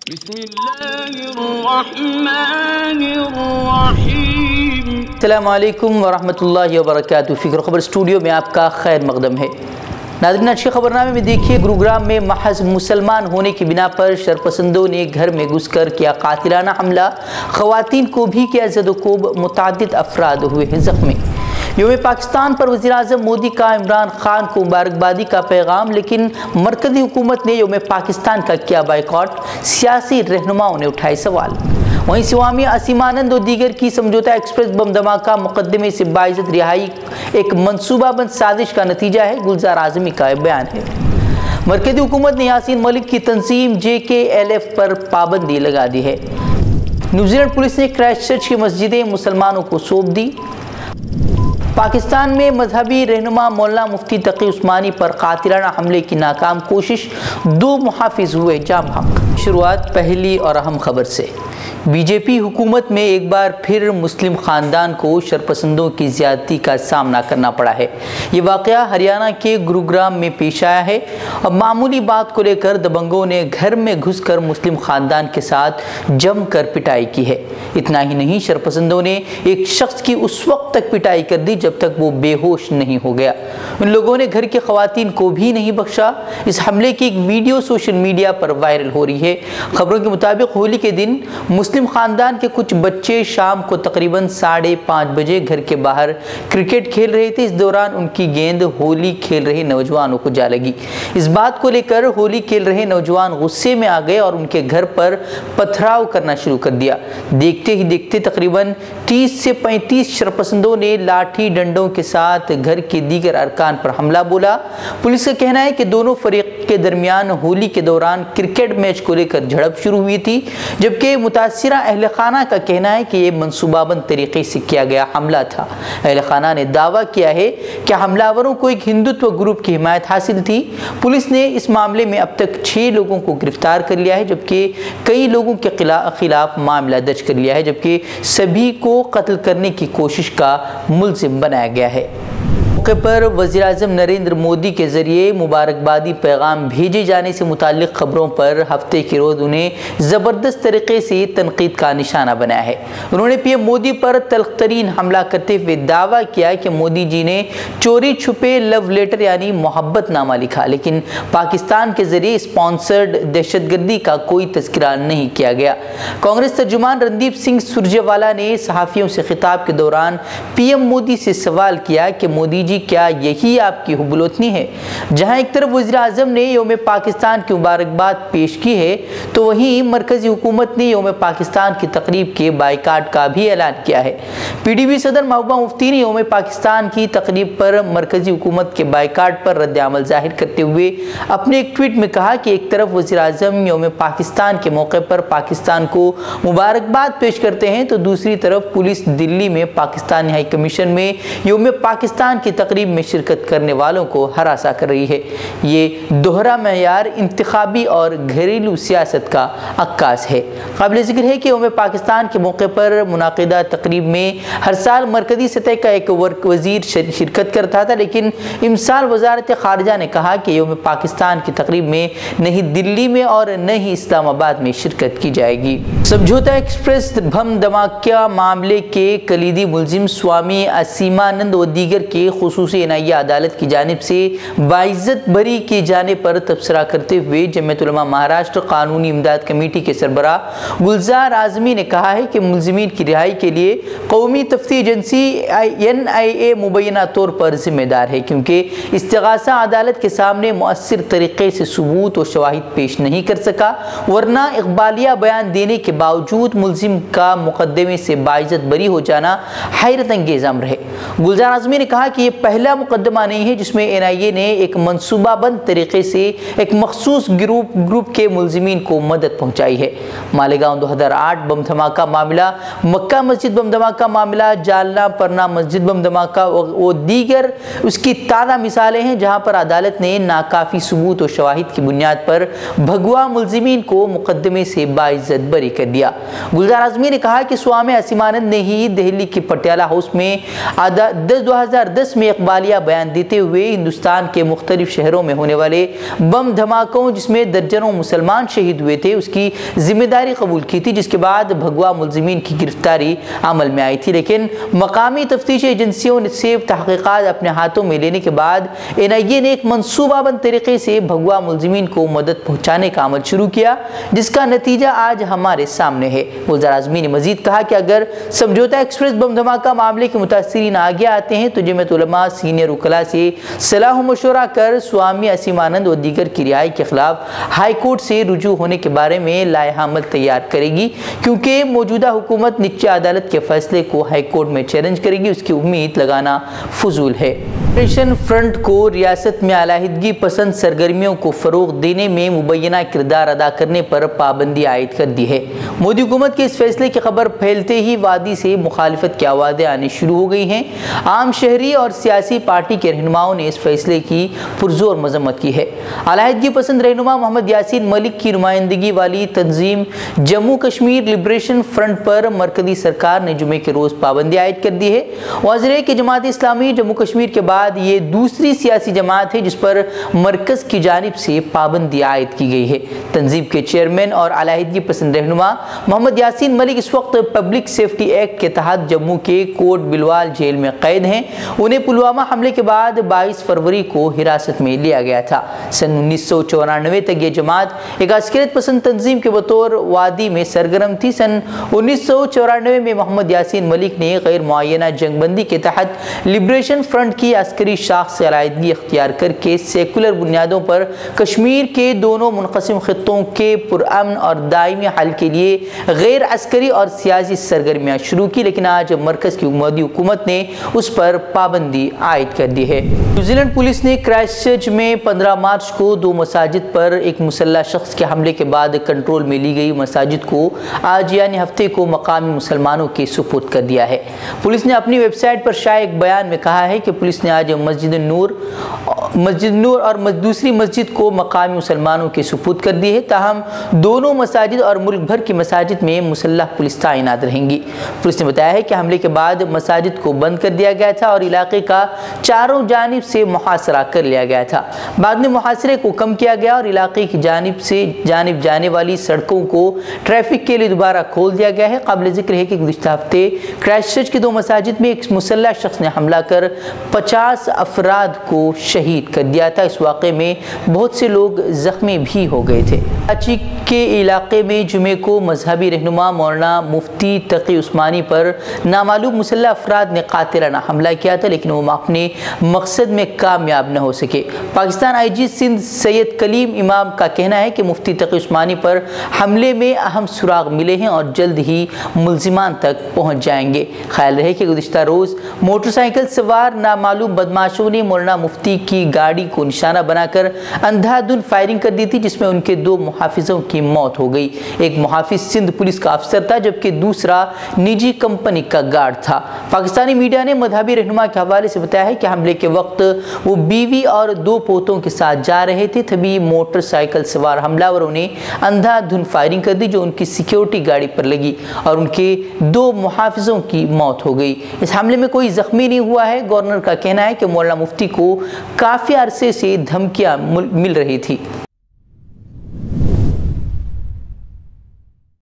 بسم اللہ الرحمن الرحیم۔ السلام علیکم ورحمۃ اللہ وبرکاتہ۔ فکر خبر اسٹوڈیو میں آپ کا خیر مقدم ہے۔ ناظرین، آج کے خبرنامے میں دیکھیے، گروگرام میں محض مسلمان ہونے کی بنا پر شرپسندوں نے گھر میں گھس کر کیا قاتلانہ حملہ، خواتین کو بھی کیا زد و کوب، متعدد افراد ہوئے ہیں زخمی۔ یوم پاکستان پر وزیر اعظم مودی کا عمران خان کو مبارکبادی کا پیغام، لیکن مرکزی حکومت نے یوم پاکستان کا کیا بائیکاٹ، سیاسی رہنماؤں نے اٹھائے سوال۔ وہیں سوامی اسیمانند و دیگر کی سمجھوتہ ایکسپریس بم دھماکہ مقدمے سے باعزت رہائی ایک منصوبہ بند سازش کا نتیجہ ہے، گلزار اعظمی کا بیان ہے۔ مرکزی حکومت نے یاسین ملک کی تنظیم JKLF پر پابندی لگا دی ہے۔ نیوزی لینڈ پولیس نے کرائسٹ چرچ کی مسجدیں مسلمانوں کو سونپ دی۔ پاکستان میں مذہبی رہنما مولانا مفتی تقی عثمانی پر قاتلانہ حملے کی ناکام کوشش، 2 محافظ ہوئے جاں بحق۔ شروعات پہلی اور اہم خبر سے۔ BJP حکومت میں ایک بار پھر مسلم خاندان کو شرپسندوں کی زیادتی کا سامنا کرنا پڑا ہے۔ یہ واقعہ ہریانہ کے گروگرام میں پیش آیا ہے اور معمولی بات کو لے کر دبنگوں نے گھر میں گھس کر مسلم خاندان کے ساتھ جم کر پٹائی کی ہے۔ اتنا ہی نہیں، شرپسندوں نے ایک شخص کی اس وقت تک پٹائی کر دی جب تک وہ بے ہوش نہیں ہو گیا۔ ان لوگوں نے گھر کی خواتین کو بھی نہیں بخشا۔ اس حملے کی ایک ویڈیو سوشل میڈیا پر وائرل ہو رہی ہے۔ خبروں کے مطابق ہولی کے دن مسلم خاندان کے کچھ بچے شام کو تقریباً 5:30 بجے گھر کے باہر کرکٹ کھیل رہے تھے۔ اس دوران ان کی گیند ہولی کھیل رہے نوجوانوں کو جا لگی۔ اس بات کو لے کر ہولی کھیل رہے نوجوان غصے میں آ گئے اور ان کے گھر پر پتھراؤ کرنا شروع کر دیا۔ دیکھتے ہی دیکھتے تقریباً 30 سے 35 شرپسندوں نے لاٹھی ڈنڈوں کے ساتھ گھر کے دیگر ارکان پر حملہ بولا۔ پولیس کا کہنا ہے کہ دونوں فریق کے درمیان ہولی کے دوران کرکٹ میچ کو لے کر جھڑپ شروع ہوئی تھی، جبکہ متاثرہ اہل خانہ کا کہنا ہے کہ یہ منصوبہ بند طریقے سے کیا گیا حملہ تھا۔ اہل خانہ نے دعویٰ کیا ہے کہ حملہ آوروں کو ایک ہندوتو گروپ کی حمایت حاصل تھی۔ پولیس نے اس معاملے میں اب تک 6 لوگوں کو گرفتار کر لیا ہے، جبکہ کئی لوگوں کے خلاف معاملہ درج کر لیا ہے، جبکہ سبھی کو قتل کرنے کی کوشش کا ملزم بنایا گیا ہے۔ موقع پر وزیر اعظم نریندر مودی کے ذریعے مبارکبادی پیغام بھیجے جانے سے متعلق خبروں پر ہفتے کے روز انہیں زبردست طریقے سے تنقید کا نشانہ بنایا ہے۔ انہوں نے PM مودی پر تلخ ترین حملہ کرتے ہوئے دعویٰ کیا کہ مودی جی نے چوری چھپے لو لیٹر یعنی محبت نامہ لکھا، لیکن پاکستان کے ذریعے اسپانسرڈ دہشت گردی کا کوئی تذکرہ نہیں کیا گیا۔ کانگریس ترجمان رندیپ سنگھ سرجیوالا نے صحافیوں سے خطاب کے دوران PM مودی سے سوال کیا کہ مودی جی کیا یہی آپ کی حب الوطنی ہے؟ جہاں ایک طرف وزیر اعظم نے یوم پاکستان کی مبارکباد پیش کی ہے، تو وہیں مرکزی حکومت نے یوم پاکستان کی تقریب کے بائیکاٹ کا بھی اعلان کیا ہے۔ PDP صدر محبوبہ مفتی نے یوم پاکستان کی تقریب پر مرکزی حکومت کے بائیکاٹ پر رد عمل ظاہر کرتے ہوئے اپنے ایک ٹویٹ میں کہا کہ ایک طرف وزیر اعظم یوم پاکستان کے موقع پر پاکستان کو مبارکباد پیش کرتے ہیں، تو دوسری طرف پولیس دلی میں پاکستانی ہائی کمیشن میں یوم پاکستان کی تقریب میں شرکت کرنے والوں کو ہراساں کر رہی ہے۔ یہ دوہرا معیار انتخابی اور گھریلو سیاست کا عکاس ہے۔ قابل ذکر ہے کہ یوم پاکستان کے موقع پر منعقدہ تقریب میں ہر سال مرکزی سطح کا ایک وزیر شرکت کرتا تھا، لیکن امسال وزارت خارجہ نے کہا کہ یوم پاکستان کی تقریب میں نہ ہی دلی میں اور نہ ہی اسلام آباد میں شرکت کی جائے گی۔ سمجھوتہ ایکسپریس بم دھماکہ معاملے کے کلیدی ملزم سوامی اسیمانند و دیگر کے خصوصی NIA عدالت کی جانب سے باعزت بری کیے جانے پر تبصرہ کرتے ہوئے جمعیت علماء مہاراشٹر قانونی امداد کمیٹی کے سربراہ گلزار اعظمی نے کہا ہے کہ ملزمین کی رہائی کے لیے قومی تفتیش ایجنسی NIA مبینہ طور پر ذمہ دار ہے، کیونکہ استغاثہ عدالت کے سامنے مؤثر طریقے سے ثبوت و شواہد پیش نہیں کر سکا، ورنہ اقبالیہ بیان دینے کے باوجود ملزم کا مقدمے سے باعزت بری ہو جانا حیرت انگیز امر ہے۔ گلزار اعظمی نے کہا کہ یہ پہلا مقدمہ نہیں ہے جس میں NIA نے ایک منصوبہ بند طریقے سے ایک مخصوص گروپ کے ملزمین کو مدد پہنچائی ہے۔ مالیگاؤں 2008 بم دھماکہ معاملہ، مکہ مسجد بم دھماکہ معاملہ، جالنا پرنا مسجد بم دھماکہ و دیگر اس کی تازہ مثالیں ہیں جہاں پر عدالت نے ناکافی ثبوت و شواہد کی بنیاد پر بھگوا ملزمین کو مقدمے سے باعزت بری کر دیا۔ گلزار اعظمی نے کہا کہ سوامی اسیمانند نے ہی دہلی کے پٹیالہ ہاؤس میں 2010 میں اقبالیہ بیان دیتے ہوئے ہندوستان کے مختلف شہروں میں ہونے والے بم دھماکوں جس میں درجنوں مسلمان شہید ہوئے تھے اس کی ذمہ داری قبول کی تھی، جس کے بعد بھگوا ملزمین کی گرفتاری عمل میں آئی تھی، لیکن مقامی تفتیشی ایجنسیوں سے تحقیقات اپنے ہاتھوں میں لینے کے بعد NIA نے ایک منصوبہ بند طریقے سے بھگوا ملزمین کو مدد پہنچانے کا عمل شروع کیا، جس کا نتیجہ آج ہمارے سامنے ہے۔ گلزار اعظمی نے مزید کہا کہ اگر سمجھوتہ ایکسپریس بم دھماکہ معاملے کے متاثرین آگے آتے ہیں تو جمعیت علماء سینئر وکلاء سے صلاح و مشورہ کر سوامی اسیمانند و دیگر کی رہائی کے خلاف ہائی کورٹ سے رجوع ہونے کے بارے میں لائحہ عمل تیار کرے گی، کیونکہ موجودہ حکومت نیچی عدالت کے فیصلے کو ہائی کورٹ میں چیلنج کرے گی، اس کی امید لگانا فضول ہے۔ لبریشن فرنٹ کو ریاست میں علیحدگی پسند سرگرمیوں کو فروغ دینے میں مبینہ کردار ادا کرنے پر پابندی عائد کر دی ہے۔ مودی حکومت کے اس فیصلے کی خبر پھیلتے ہی وادی سے مخالفت کی آوازیں آنی شروع ہو گئی ہیں۔ عام شہری اور سیاسی پارٹی کے رہنماؤں نے اس فیصلے کی پرزور مذمت کی ہے۔ علیحدگی پسند رہنما محمد یاسین ملک کی نمائندگی والی تنظیم جموں کشمیر لبریشن فرنٹ پر مرکزی سرکار نے جمعے کے روز پابندی عائد کر دی ہے۔ واضح ہے کہ جماعت اسلامی جموں کشمیر کے بعد یہ دوسری سیاسی جماعت ہے جس پر مرکز کی جانب سے پابندی عائد کی گئی ہے۔ تنظیم کے چیئرمین اور علیحدگی پسند رہنما محمد یاسین ملک اس وقت پبلک سیفٹی ایکٹ کے تحت جموں کے کوٹ بلوال جیل میں قید ہیں۔ انہیں پلوامہ حملے کے بعد 22 فروری کو حراست میں لیا گیا تھا۔ سن 1994 تک یہ جماعت ایک عسکریت پسند تنظیم کے بطور وادی میں سرگرم تھی۔ سن 1994 میں محمد یاسین ملک نے غیر معینہ جنگ بندی کے تحت لبریشن فرنٹ کی عسکری شاخ سے علیحدگی اختیار کر کے سیکولر بنیادوں پر کشمیر کے دونوں منقسم خطوں کے پرامن اور دائمی حل کے لیے غیر عسکری اور سیاسی سرگرمیاں شروع کی، لیکن آج مرکز کی مودی حکومت نے اس پر پابندی عائد کر دی ہے۔ نیوزی لینڈ پولیس نے کرائسٹ چرچ میں 15 مارچ کو 2 مساجد پر ایک مسلح شخص کے حملے کے بعد کنٹرول میں لی گئی مساجد کو آج یعنی ہفتے کو مقامی مسلمانوں کے سپرد کر دیا ہے۔ پولیس نے اپنی ویب سائٹ پر شائع ایک بیان میں کہا ہے کہ پولیس نے آج مسجد نور اور دوسری مسجد کو مقامی مسلمانوں کے سپرد کر دی ہے، تاہم دونوں مساجد اور ملک بھر کی مساجد میں مسلح پولیس تعینات رہیں گی۔ پولیس نے بتایا ہے کہ حملے کے بعد مساجد کو بند کر دیا گیا تھا اور علاقے کا چاروں جانب سے محاصرہ کر لیا گیا تھا۔ بعد میں محاصرے کو کم کیا گیا اور علاقے کی جانب جانے والی سڑکوں کو ٹریفک کے لیے دوبارہ کھول دیا گیا ہے۔ قابل ذکر ہے کہ گزشتہ ہفتے کرائسٹ چرچ کی 2 مساجد میں ایک مسلح شخص نے حملہ کر 50 افراد کو شہید کر دیا تھا۔ اس واقعے میں بہت سے لوگ زخمی بھی ہو گئے تھے۔ کراچی کے علاقے میں جمعے کو مذہبی رہنما مولانا مفتی تقی عثمانی پر نامعلوم مسلح افراد نے قاتلانہ حملہ کیا تھا، لیکن وہ اپنے مقصد میں کامیاب نہ ہو سکے۔ پاکستان IG سندھ سید کلیم امام کا کہنا ہے کہ مفتی تقی عثمانی پر حملے میں اہم سراغ ملے ہیں اور جلد ہی ملزمان تک پہنچ جائیں گے۔ خیال رہے کہ گزشتہ روز موٹر سائیکل سوار نامعلوم بدماشوں نے مولانا مفتی کی گاڑی کو نشانہ بنا کر اندھا دھند فائرنگ کر دی تھی، جس میں ان کے 2 محافظوں کی موت ہو گئی۔ ایک محافظ سندھ پولیس کا افسر تھا جبکہ دوسرا نجی کمپنی کا گارڈ تھا۔ پاکستانی میڈیا نے مذہبی رہنما کے حوالے سے بتایا ہے کہ حملے کے وقت وہ بیوی اور 2 پوتوں کے ساتھ جا رہے تھے، تبھی موٹر سائیکل سوار حملہ نے اندھا دھند فائرنگ کر دی جو ان کی سیکیورٹی گاڑی پر لگی اور ان کے 2 محافظوں کی موت ہو گئی۔ اس حملے میں کوئی زخمی نہیں ہوا ہے۔ گورنر کا کہنا ہے کہ مولانا مفتی کو کافی عرصے سے دھمکیاں مل رہی تھی۔